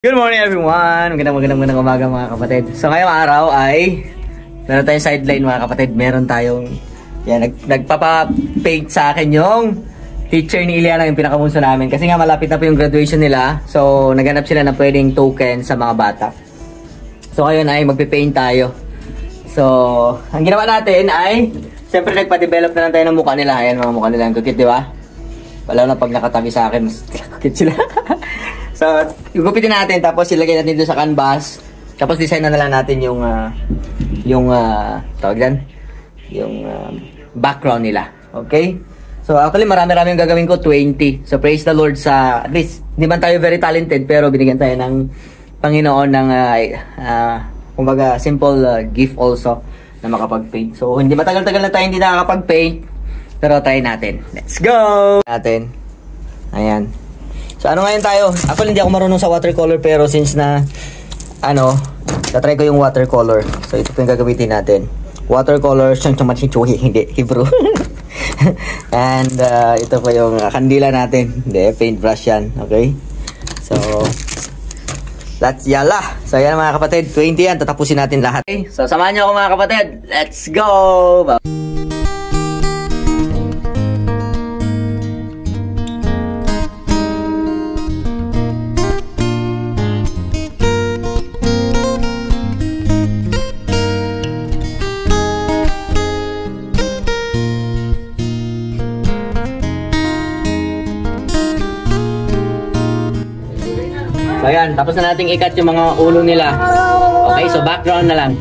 Good morning everyone! Magandang umaga mga kapatid. So ngayong araw ay meron tayong sideline mga kapatid. Meron tayong nagpapa-paint sa akin yung teacher ni Iliana, yung pinakamunso namin. Kasi nga malapit na po yung graduation nila. So naghanap sila na pwedeng token sa mga bata. So ngayon ay magpipaint tayo. So ang ginawa natin ay siyempre nagpa-develop na lang tayo ng mukha nila. Ayan mga mukha nila. Ang kukit, di ba? Wala na pag nakatabi sa akin, mas kukit sila. So, gupitin natin, tapos ilagay natin dito sa canvas. Tapos design na lang natin yung tawag dyan, yung background nila. Okay? So, actually, marami-rami yung gagawin ko, 20. So, praise the Lord sa, at least, hindi man tayo very talented, pero binigyan tayo ng Panginoon ng, kumbaga, simple gift also na makapag-paint. So, hindi matagal-tagal na tayo hindi nakakapag-paint, pero try natin. Let's go! Natin. Ayan. So ano ngayon tayo? Actually hindi ako marunong sa watercolor pero since na na-try ko yung watercolor. So ito po yung gagamitin natin. Watercolor, hindi, Hebrew. And ito po yung kandila natin. Hindi, paintbrush yan. Okay? So, that's yala. So yan mga kapatid, 20 yan. Tatapusin natin lahat. Okay? So samahan nyo ako mga kapatid. Let's go! So ayan, tapos na nating ikat yung mga ulo nila. Okay, so background na lang.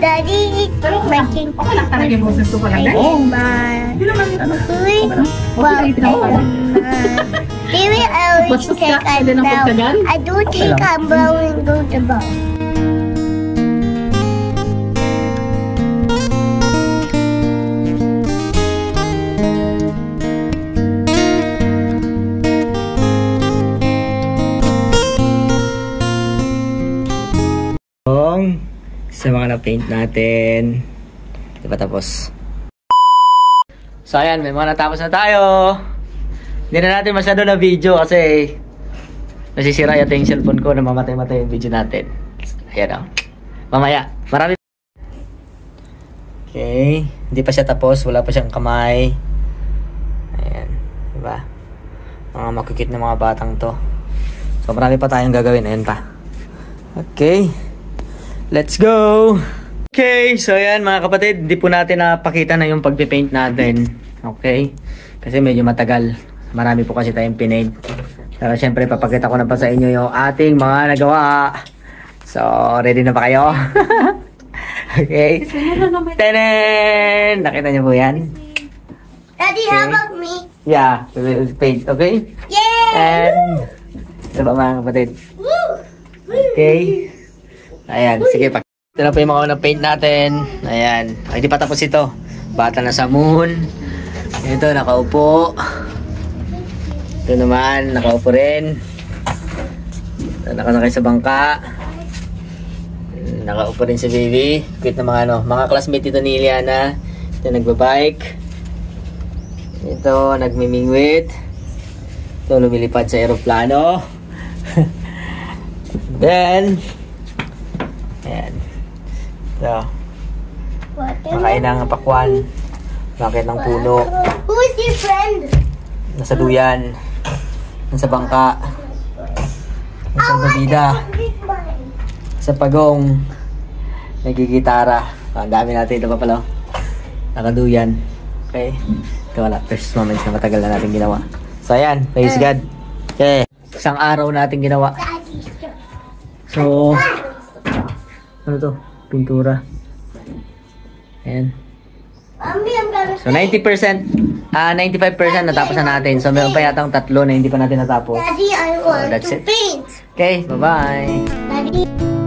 Daddy is making okay lang talaga yung boses ko pala. Hindi naman Maybe I always take a bow. I do think I'm blowing go to bow. Sa mga na-paint natin. Diba tapos? So ayan, may mga natapos na tayo. Hindi na natin masyado na video kasi nasisira yata yung cellphone ko na mamatay-matay yung video natin. Ayan o. Mamaya. Marami. Okay. Hindi pa siya tapos. Wala pa siyang kamay. Ayan. Diba? Mga makikit na mga batang to. So marami pa tayong gagawin. Ayan pa. Okay. Let's go! Okay, so yan mga kapatid, hindi po natin napakita na yung pagpipaint natin. Okay? Kasi medyo matagal. Marami po kasi tayong pinaint. Pero syempre, papakita ko na pa sa inyo yung ating mga nagawa. So, ready na ba kayo? Okay? Tenen! Nakita niyo po yan? Daddy, okay. How about me? Yeah, we will paint, okay? Yay! And, ito ba mga kapatid? Okay? Ayan, sige pa. Ito na po yung mga unang paint natin. Ayan. Ay, di pa tapos ito. Bata na sa moon. Ito, nakaupo. Ito naman, nakaupo rin. Ito, nakasakay sa bangka. Nakaupo rin si baby. Cute na mga classmate ito ni Iliana. Ito, nagbabike. Ito, nagmimingwit. Ito, lumilipad sa aeroplano. Then, ayan. So, makain ng pakwan. Bakit ng puno. Who is your friend? Nasa duyan. Nasa bangka. Nasa babida. Sa pagong. Nagigitara. Ang dami natin ito pa pala. Nakaduyan. Okay. Ito wala. First moments na matagal na natin ginawa. So, ayan. Praise God. Okay. Isang araw natin ginawa. So, ano to? Pintura. Ayan. Mommy, I'm gonna So 90%, 95% natapos na natin. So meron pa yatang 3 na hindi pa natin natapos. Daddy, I want that's to it. paint. Okay, bye-bye. Daddy.